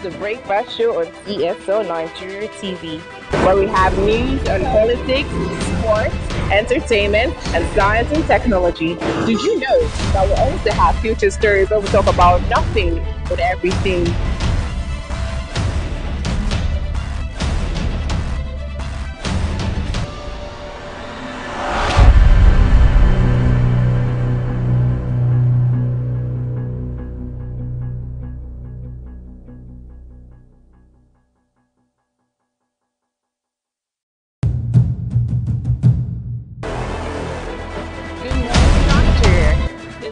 The Breakfast Show on ESO Nigeria TV, where we have news on politics, sports, entertainment, and science and technology. Did you know that we also have future stories where we talk about nothing but everything?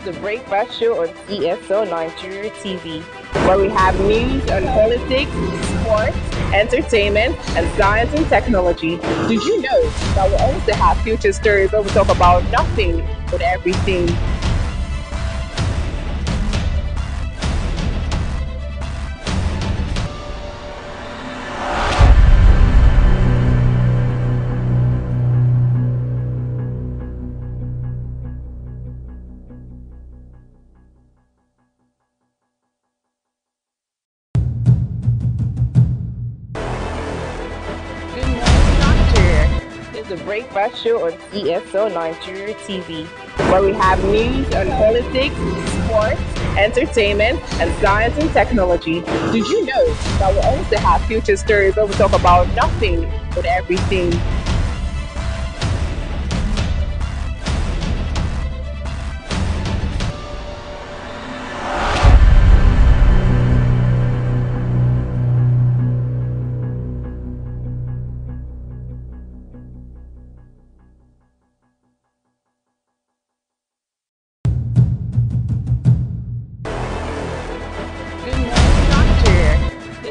The Breakfast Show on ESO Nigeria TV, where we have news on politics, sports, entertainment, and science and technology. Did you know that we also have future stories where we talk about nothing but everything? The Breakfast Show on ESO Nigeria TV, where we have news on politics, sports, entertainment, and science and technology. Did you know that we also have future stories where we talk about nothing but everything?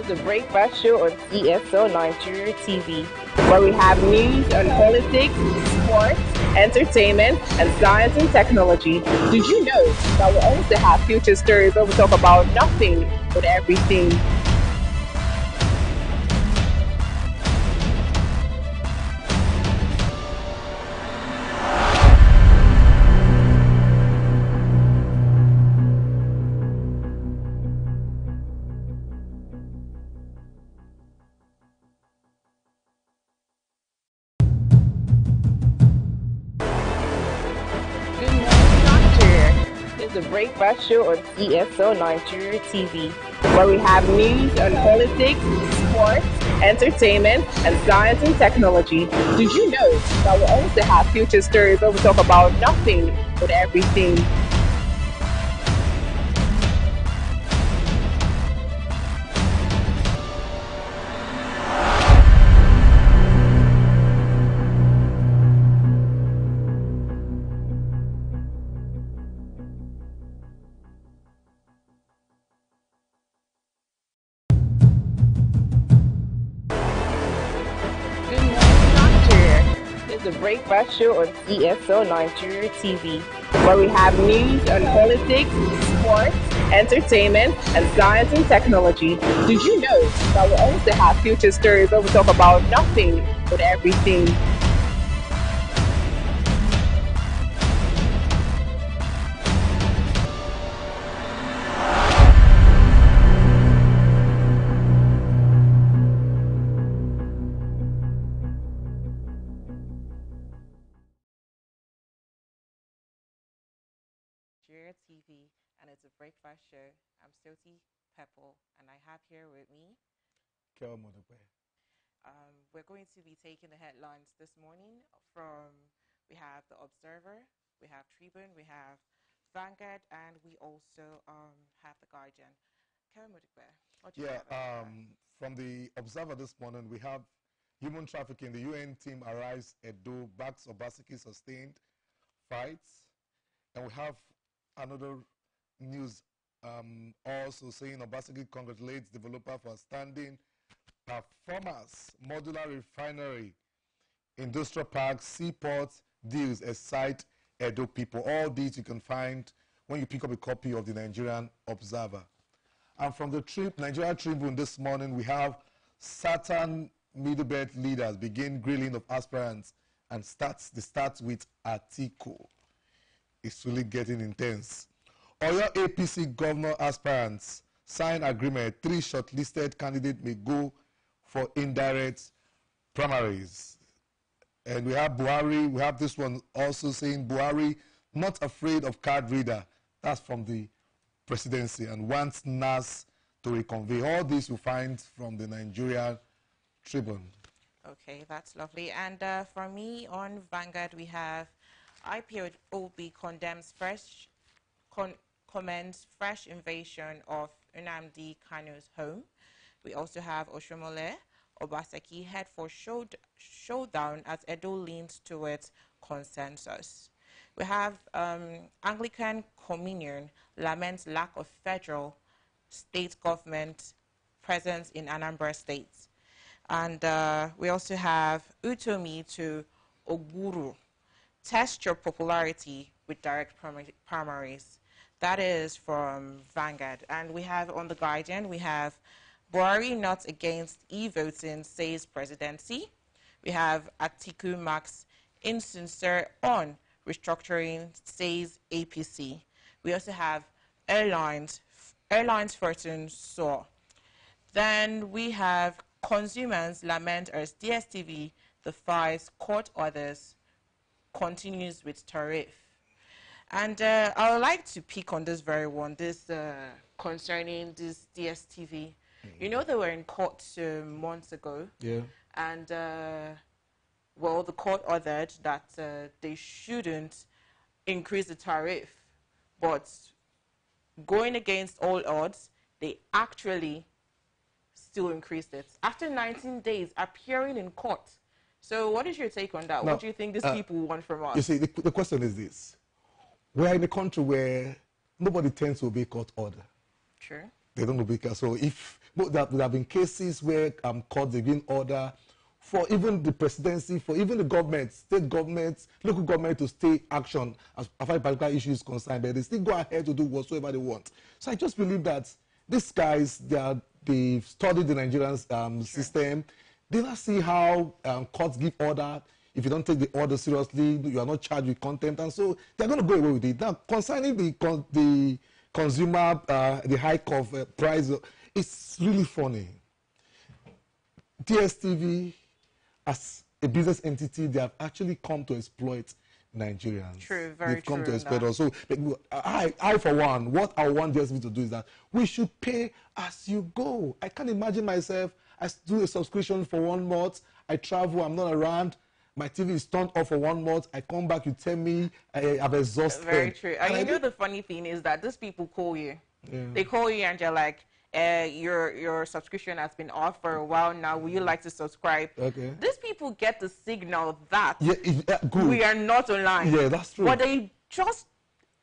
The Breakfast Show on ESO Nigeria TV, where we have news on politics, sports, entertainment, and science and technology. Did you know that we also have future stories where we talk about nothing but everything? The Breakfast Show on ESO Nigeria TV, where we have news on politics, sports, entertainment, and science and technology. Did you know that we also have future stories where we talk about nothing but everything? The Breakfast Show on ESO Nigeria TV, where we have news on politics, sports, entertainment, and science and technology. Did you know that we also have future stories where we talk about nothing but everything? TV, and it's a breakfast show. I'm Soti Pepple, and I have here with me we're going to be taking the headlines this morning from, we have The Observer, we have Tribune, we have Vanguard, and we also have The Guardian. What do you have? From The Observer this morning, we have human trafficking. The UN team arrives at Edo, backs Bobrisky sustained fights, and we have another news also saying Bobrisky congratulates developer for standing performance, modular refinery, industrial parks, seaports, deals, excite Edo people. All these you can find when you pick up a copy of the Nigerian Observer. And from the Nigeria Tribune this morning, we have Saturn middle-belt leaders begin grilling of aspirants and starts with Atiku. It's really getting intense. Oyo APC governor aspirants sign agreement. 3 shortlisted candidates may go for indirect primaries. And we have Buhari. We have this one also saying Buhari not afraid of card reader. That's from the presidency, and wants NAS to reconvene. All this you find from the Nigerian Tribune. Okay, that's lovely. And for me, on Vanguard, we have IPOB condemns commends fresh invasion of Nnamdi Kanu's home. We also have Oshomole Obaseki head for showdown as Edo leans towards consensus. We have Anglican Communion laments lack of federal state government presence in Anambra State. And we also have Utomi to Oguru, test your popularity with direct primaries. That is from Vanguard. And we have on The Guardian, we have Buhari not against e-voting, says presidency. We have Atiku Max insincere on restructuring, says APC. We also have airlines fortune soar. Then we have consumers lament as DSTV defies court orders, continues with tariff. And I would like to pick on this very one, this concerning this DSTV. You know, they were in court months ago. Yeah. And, well, the court ordered that they shouldn't increase the tariff. But going against all odds, they actually still increased it. After 19 days, appearing in court. So what is your take on that? Now, what do you think these people want from us? You see, the question is this. We're in a country where nobody tends to obey court order. True. They don't obey. So if there have been cases where courts have been order for even the presidency, for even the government, state governments, local government to take action as far as particular issue is concerned, but they still go ahead to do whatsoever they want. So I just believe that these guys, they've studied the Nigerian system. They don't see how courts give order. If you don't take the order seriously, you are not charged with contempt, and so they're going to go away with it. Now, concerning the consumer, the hike of price, it's really funny. DSTV, as a business entity, they have actually come to exploit Nigerians. True, very They've come true to exploit us. So, I, for one, what I want DSTV to do is that we should pay as you go. I can't imagine myself, I do a subscription for 1 month, I travel, I'm not around, my TV is turned off for 1 month, I come back, you tell me I've exhausted. Very true. And you know the funny thing is that these people call you. Yeah. They call you and you're like, your subscription has been off for a while now. Would you like to subscribe? Okay. These people get the signal that we are not online. Yeah, that's true. But they just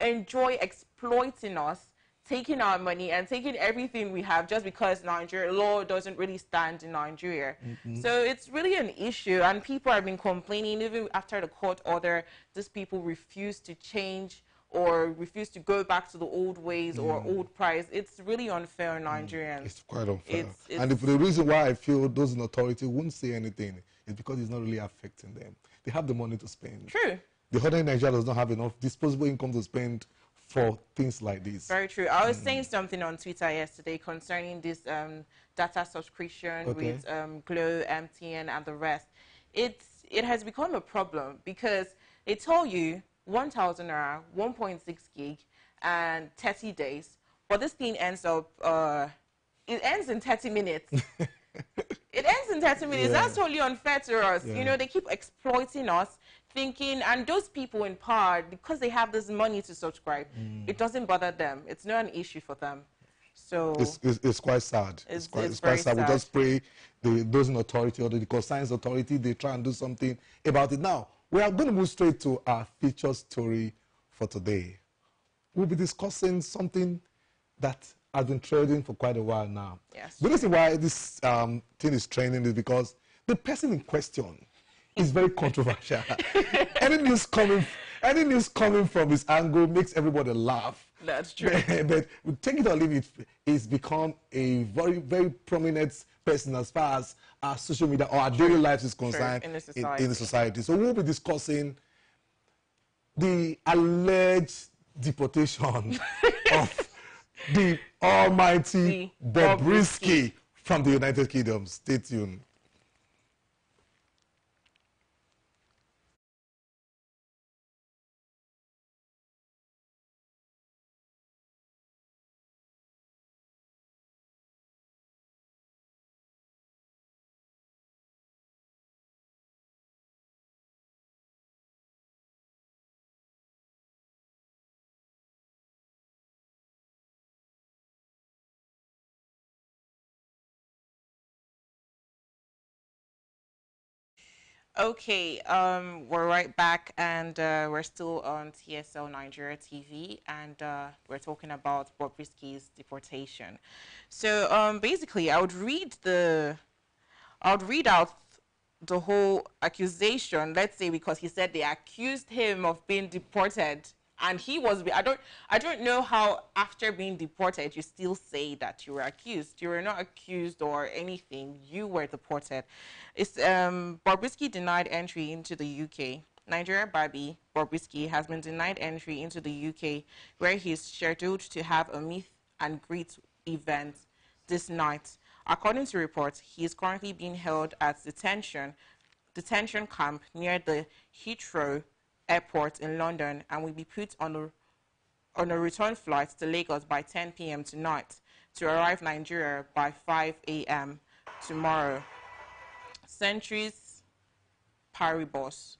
enjoy exploiting us, taking our money and taking everything we have just because Nigeria law doesn't really stand in Nigeria. So it's really an issue, and people have been complaining even after the court order. These people refuse to change or refuse to go back to the old ways or old price. It's really unfair on Nigerians. It's quite unfair. And the reason why I feel those in authority wouldn't say anything is because it's not really affecting them. They have the money to spend. True. The other Nigeria does not have enough disposable income to spend for things like this. Very true. I was saying something on Twitter yesterday concerning this data subscription with Glo, MTN, and the rest. It has become a problem because they tell you 1,000 naira, 1.6 gig, and 30 days. But this thing ends up, it ends in 30 minutes. It ends in 30 minutes. Yeah. That's totally unfair to us. Yeah. You know, they keep exploiting us, thinking, and those people in power, because they have this money to subscribe, it doesn't bother them. It's not an issue for them. So it's quite sad. It's quite sad. We just pray those in authority or the concerned authority, they try and do something about it. Now, we are going to move straight to our feature story for today. We'll be discussing something that has been trending for quite a while now. Yes. The reason why this thing is trending is because the person in question is very controversial. Any news coming from his angle makes everybody laugh. That's true. But take it or leave it, he's become a very, very prominent person as far as our social media or our daily lives is concerned in the society. So we'll be discussing the alleged deportation of the almighty The Bobrisky from the United Kingdom. Stay tuned. Okay, we're right back, and we're still on TSL Nigeria TV, and we're talking about Bobrisky's deportation. So basically, I would read out the whole accusation. Let's say because he said they accused him of being deported, and he was. I don't know how after being deported you still say that you were accused. You were not accused or anything. You were deported. It's Bobrisky denied entry into the UK. Nigeria Barbie Bobrisky has been denied entry into the UK, where he is scheduled to have a meet and greet event this night. According to reports, he is currently being held at detention camp near the Heathrow Airport in London, and will be put on a return flight to Lagos by 10 p.m. tonight to arrive Nigeria by 5 a.m. tomorrow. Centuries Paribus.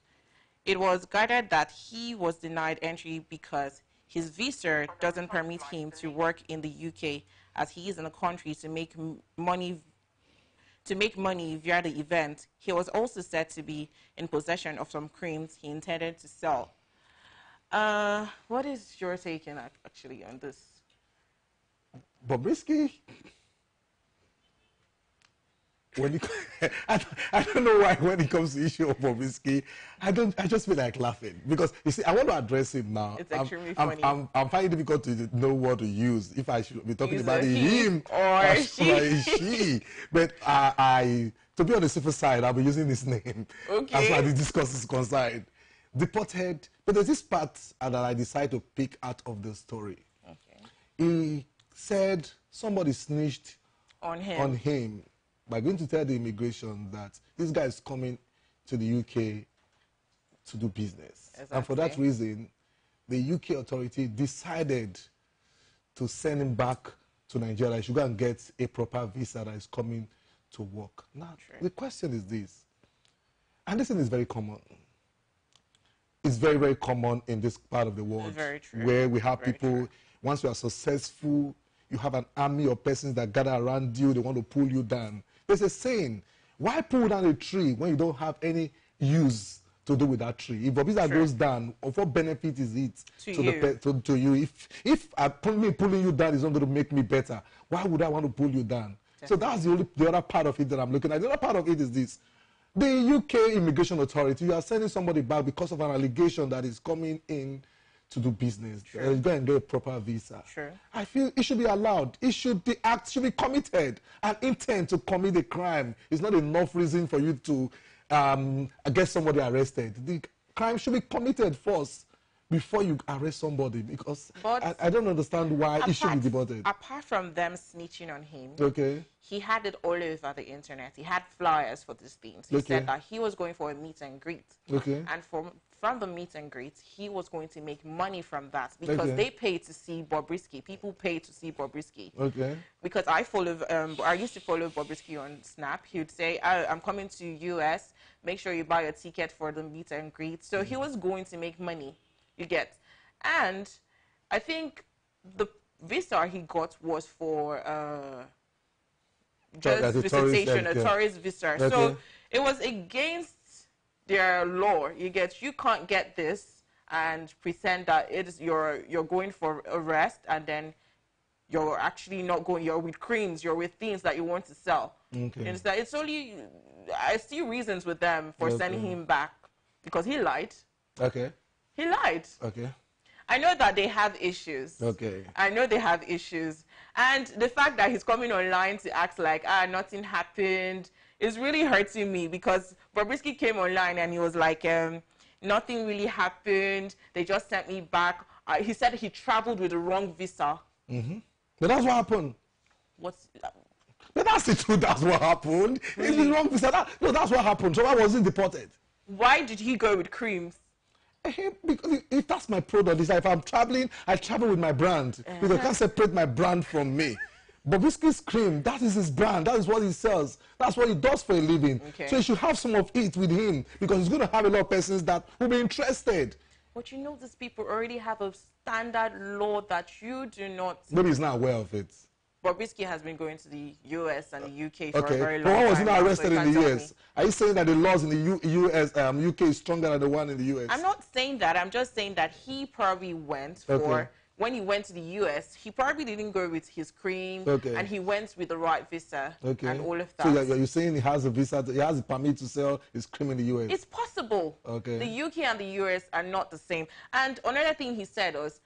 It was gathered that he was denied entry because his visa doesn't permit him to work in the UK, as he is in the country to make money via the event. He was also said to be in possession of some creams he intended to sell. What is your take actually on this? Bobrisky, when you, I don't know why when it comes to the issue of Bobrisky, I just feel like laughing because you see I want to address him now. It's extremely funny. I'm finding it difficult to know what to use if I should be talking about him or she. But I to be on the safer side, I'll be using this name as far as the discourse is concerned. Deported, but there's this part that I decided to pick out of the story. Okay. He said somebody snitched on him by going to tell the immigration that this guy is coming to the UK to do business. Exactly. And for that reason, the UK authority decided to send him back to Nigeria. He should go and get a proper visa that is coming to work. Now, the question is this, and this thing is very common. It's very, very common in this part of the world where we have people, once you are successful, you have an army of persons that gather around you, they want to pull you down. There's a saying, why pull down a tree when you don't have any use to do with that tree? If Bobrisky goes down, of what benefit is it to you? If pulling you down is not going to make me better, why would I want to pull you down? Definitely. So that's the other part of it that I'm looking at. The other part of it is this. The UK Immigration Authority, you are sending somebody back because of an allegation that is coming in to do business. Go and get a proper visa. I feel it should be allowed. The act should be committed. An intent to commit a crime is not enough reason for you to get somebody arrested. The crime should be committed first before you arrest somebody, because I don't understand why it should be deported. Apart from them snitching on him, he had it all over the internet. He had flyers for these things. He said that he was going for a meet and greet. And from the meet and greet, he was going to make money from that, because they pay to see Bobrisky. People pay to see Bobrisky. Because I used to follow Bobrisky on Snap. He would say, oh, I'm coming to US. Make sure you buy a ticket for the meet and greet. So he was going to make money. You get. And I think the visa he got was for just visitation, a tourist visa. So it was against their law. You get, you can't get this and pretend that it is you're going for arrest, and then you're actually not going. You're with creams. You're with things that you want to sell. It's only, I see reasons with them for sending him back, because he lied. He lied. I know that they have issues. I know they have issues. And the fact that he's coming online to act like, nothing happened, is really hurting me, because Bobrisky came online and he was like, nothing really happened. They just sent me back. He said he traveled with the wrong visa. But that's what happened. What's But that's it too. That's what happened. It's been wrong visa. No, that's what happened. So I wasn't deported. Why did he go with creams? Because if that's my product, if I'm traveling, I travel with my brand. Because I can't separate my brand from me. Bobrisky's cream, that is his brand. That is what he sells. That's what he does for a living. Okay. So you should have some of it with him because he's going to have a lot of persons that will be interested. But you know these people already have a standard law that you do not. Maybe he's not aware of it. Bobrisky has been going to the US and the UK for Okay. a very long But time. why was he not now, arrested so in the can't tell US? me. Are you saying that the laws in the UK is stronger than the one in the US? I'm not saying that. I'm just saying that he probably went for, when he went to the US, he probably didn't go with his cream, and he went with the right visa and all of that. So you're saying he has a visa, he has a permit to sell his cream in the US? It's possible. Okay. The UK and the US are not the same. And another thing he said was,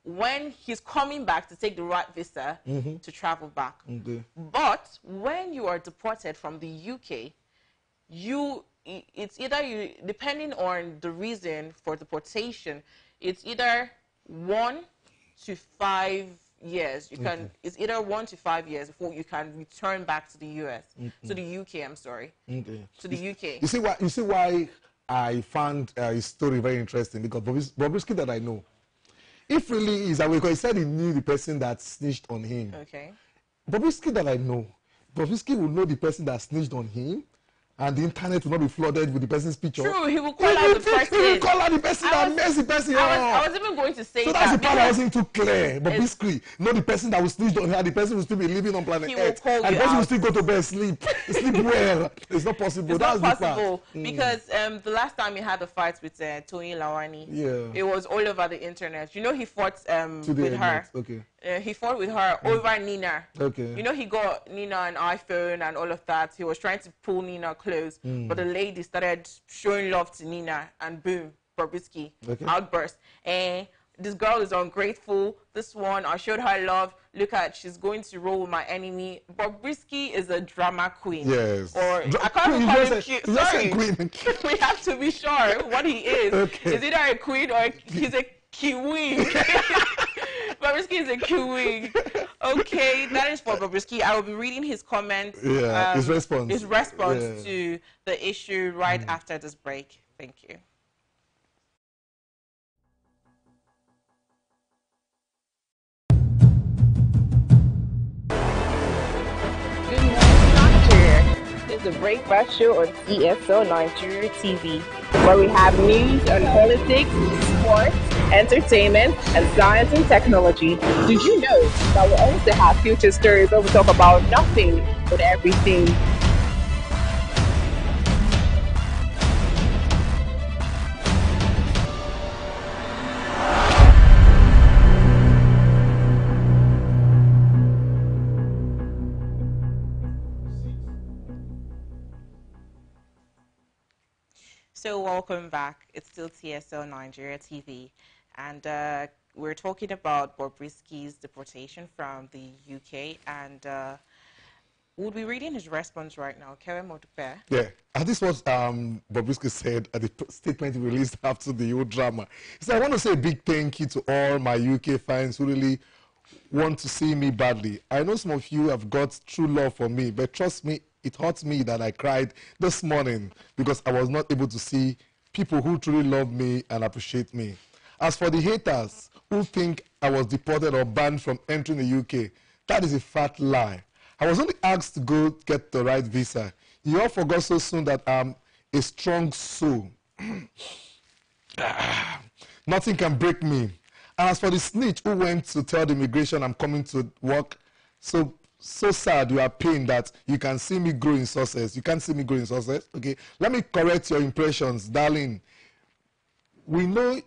when he's coming back to take the right visa to travel back. Okay. But when you are deported from the UK, it's either you, depending on the reason for deportation, it's either 1 to 5 years. You can, it's either 1 to 5 years before you can return back to the US, to the UK. I'm sorry, to the UK. You see why I found his story very interesting, because Bobrisky that I know, if really is away, because he said he knew the person that snitched on him. Okay. Bobrisky that I know, Bobrisky will know the person that snitched on him, and the internet will not be flooded with the person's picture. True, he will call out the person. He will call out the person that messed the person up. I was even going to say so that. So that's the part I wasn't too clear. Bobrisky, not the person that will snitch on her, the person will still be living on planet Earth. And the person will still go to bed, sleep well. It's not possible. It's that's not possible because the last time he had a fight with Tony Lawani, it was all over the internet. You know, he fought with her. Okay. He fought with her over Nina. Okay. You know, he got Nina an iPhone and all of that. He was trying to pull Nina close, but the lady started showing love to Nina, and boom, Bobrisky outburst. And this girl is ungrateful. This one, I showed her love. Look at, she's going to roll with my enemy. Bobrisky is a drama queen. Yes. Or I can't even call him cute. Sorry. We have to be sure what he is. Okay. Is either a queen or he's a kiwi. Bobrisky is a kiwi. Okay, that is for Bobrisky. I will be reading his comments. Yeah, his response. His response to the issue right after this break. Thank you. Good morning, Nigeria. This is the Breakfast Show on ESL Nigeria TV, where we have news on politics, sports, entertainment, and science and technology. Did you know that we also have future stories where we talk about nothing but everything? So welcome back. It's still TSL Nigeria TV, and we're talking about Bobrisky's deportation from the UK, and we'll be reading his response right now. Kevin Modupe. Yeah, and this was Bobrisky said at the statement he released after the whole drama. He said, I want to say a big thank you to all my UK fans who really want to see me badly. I know some of you have got true love for me, but trust me, it hurts me that I cried this morning because I was not able to see people who truly love me and appreciate me. As for the haters who think I was deported or banned from entering the UK, that is a fat lie. I was only asked to go get the right visa. You all forgot so soon that I'm a strong soul. Nothing can break me. And as for the snitch who went to tell the immigration I'm coming to work, so sad you are pained that you can see me grow in success. You can't see me grow in success. Okay, let me correct your impressions, darling. We know.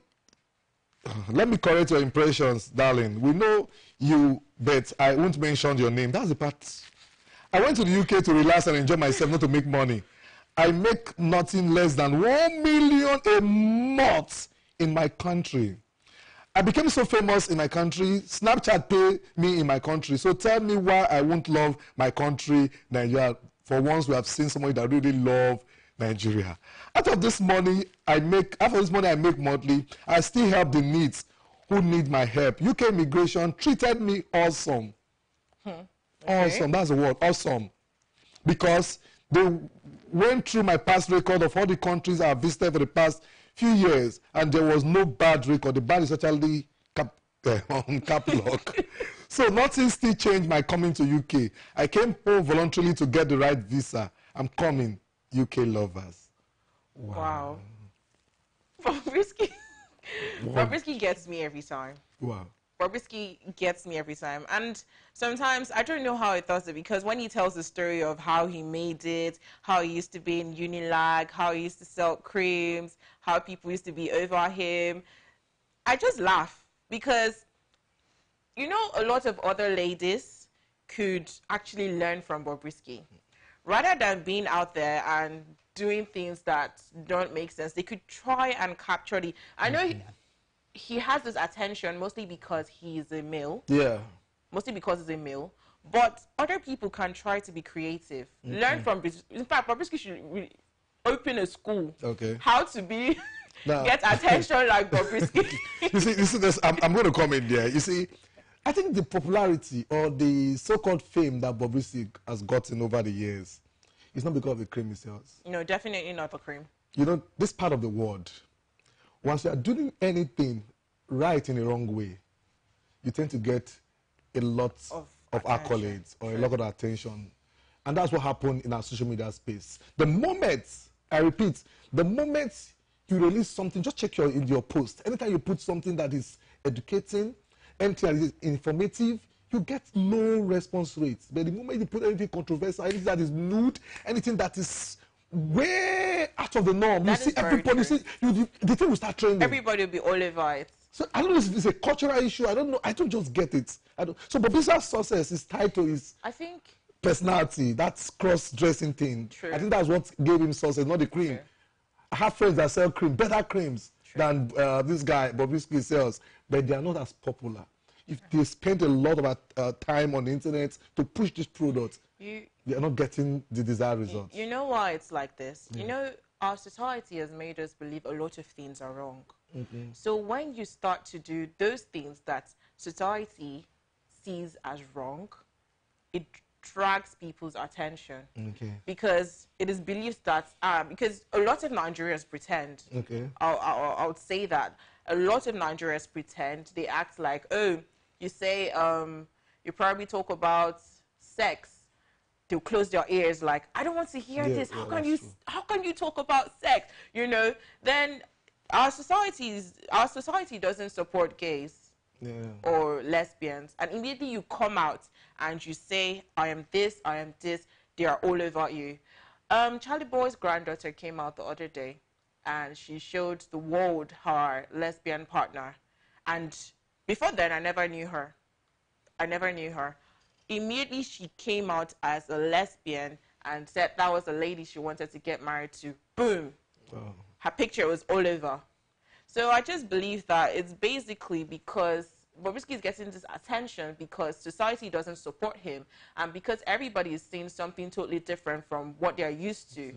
Let me correct your impressions, darling. We know you, but I won't mention your name. That's the part. I went to the UK to relax and enjoy myself, not to make money. I make nothing less than 1 million a month in my country. I became so famous in my country. Snapchat paid me in my country. So tell me why I won't love my country, Nigeria. For once, we have seen somebody that really love Nigeria. After this money I make monthly, I still help the needs who need my help. UK immigration treated me awesome. Okay. Awesome. That's the word. Awesome. Because they went through my past record of all the countries I have visited for the past few years, and there was no bad record. The bad is actually on cap lock. So nothing still changed my coming to UK. I came home voluntarily to get the right visa. I'm coming, UK lovers. Wow. Bobrisky. Bobrisky gets me every time. Wow. Bobrisky gets me every time. And sometimes I don't know how he does it, because when he tells the story of how he made it, how he used to be in Unilag, how he used to sell creams, how people used to be over him, I just laugh, because, you know, a lot of other ladies could actually learn from Bobrisky. Rather than being out there and doing things that don't make sense, they could try and capture the... I know he has this attention mostly because he's a male. Yeah. Mostly because he's a male. But other people can try to be creative. Learn from... In fact, Bobrisky should open a school. Okay. How to be... Now, get attention like Bobrisky. you see this, I'm going to come in there. You see, I think the popularity or the so-called fame that Bobrisky has gotten over the years is not because of the cream he sells. No, definitely not the cream. You know, this part of the world, once you are doing anything right in the wrong way, you tend to get a lot of accolades or a lot of attention. And that's what happened in our social media space. The moment, I repeat, the moment you release something, just check your post. Anytime you put something that is educating, anything that is informative, you get low response rates. But the moment you put anything controversial, anything that is nude, anything that is way out of the norm, you see everybody, the thing will start trending. Everybody will be all over it. So I don't know if it's a cultural issue. I don't know. I don't just get it. So Bobrisky's success is tied to his personality. That's cross-dressing thing. True. I think that's what gave him success, not the cream. True. I have friends that sell cream, better creams than this guy Bobrisky sells, but they are not as popular. If they spend a lot of time on the internet to push this product, they are not getting the desired results. You know why it's like this? You know, our society has made us believe a lot of things are wrong. So when you start to do those things that society sees as wrong, it drags people's attention. Because it is believed that, because a lot of Nigerians pretend, I would say that, a lot of Nigerians pretend, they act like, oh, you say, you probably talk about sex, they'll close their ears like, I don't want to hear this, how can you talk about sex, you know? Then our society doesn't support gays or lesbians, and immediately you come out and you say, I am this, they are all over you. Charlie Boy's granddaughter came out the other day and she showed the world her lesbian partner. And before then, I never knew her. Immediately, she came out as a lesbian and said that was a lady she wanted to get married to. Boom. Wow. Her picture was all over. So I just believe that it's basically because Bobrisky is getting this attention because society doesn't support him, and because everybody is seeing something totally different from what they're used to,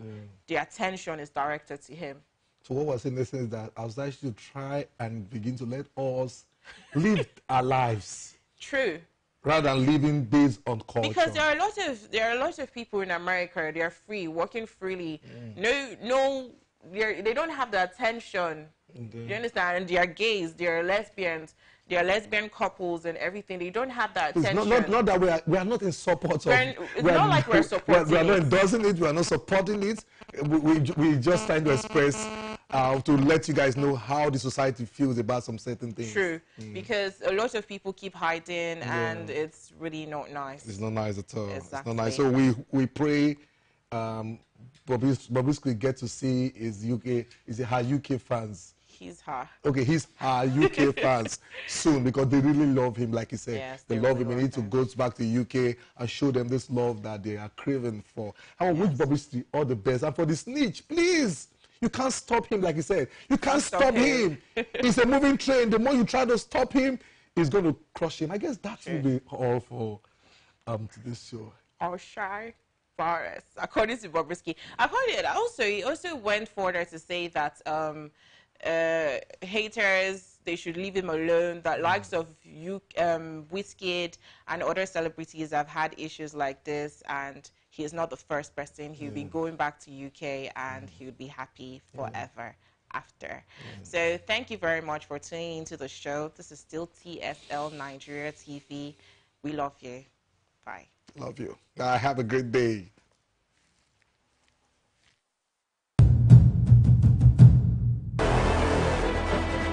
the attention is directed to him. So what we're saying is that I was actually to try and begin to let us live our lives. True. Rather than living based on culture. Because there are a lot of people in America, they are free, working freely. They don't have the attention. You understand? And they are gays, they are lesbians, they are lesbian couples and everything. They don't have that attention. Not that we are not in support of it. It's not like we're supporting it. We are not endorsing it, we are not supporting it. We're just trying to express, to let you guys know how the society feels about some certain things. True, because a lot of people keep hiding and it's really not nice. It's not nice at all. Exactly. It's not nice. So we pray Bobrisky get to see her UK fans. He's her. Okay, he's her UK fans soon, because they really love him, like he said. Yes, they love him. He needs to go back to the UK and show them this love that they are craving for. I want to wish Bobrisky all the best. And for the snitch, please, you can't stop him, like he said. You can't stop him. It's a moving train. The more you try to stop him, he's going to crush him. I guess that will be all for this show. All shy. Forest, according to Bobrisky. He also went further to say that haters they should leave him alone. That likes of you, Wizkid and other celebrities have had issues like this, and he is not the first person. He'll be going back to UK, and he would be happy forever after. So thank you very much for tuning into the show. This is still TSL Nigeria TV. We love you. Bye. Love you. Have a good day.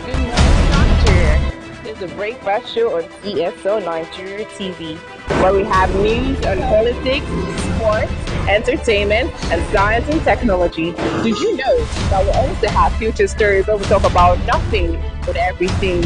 Good morning, Nigeria. This is a breakfast show on TSL Nigeria TV, where we have news on politics, sports, entertainment, and science and technology. Did you know that we also have future stories where we talk about nothing but everything?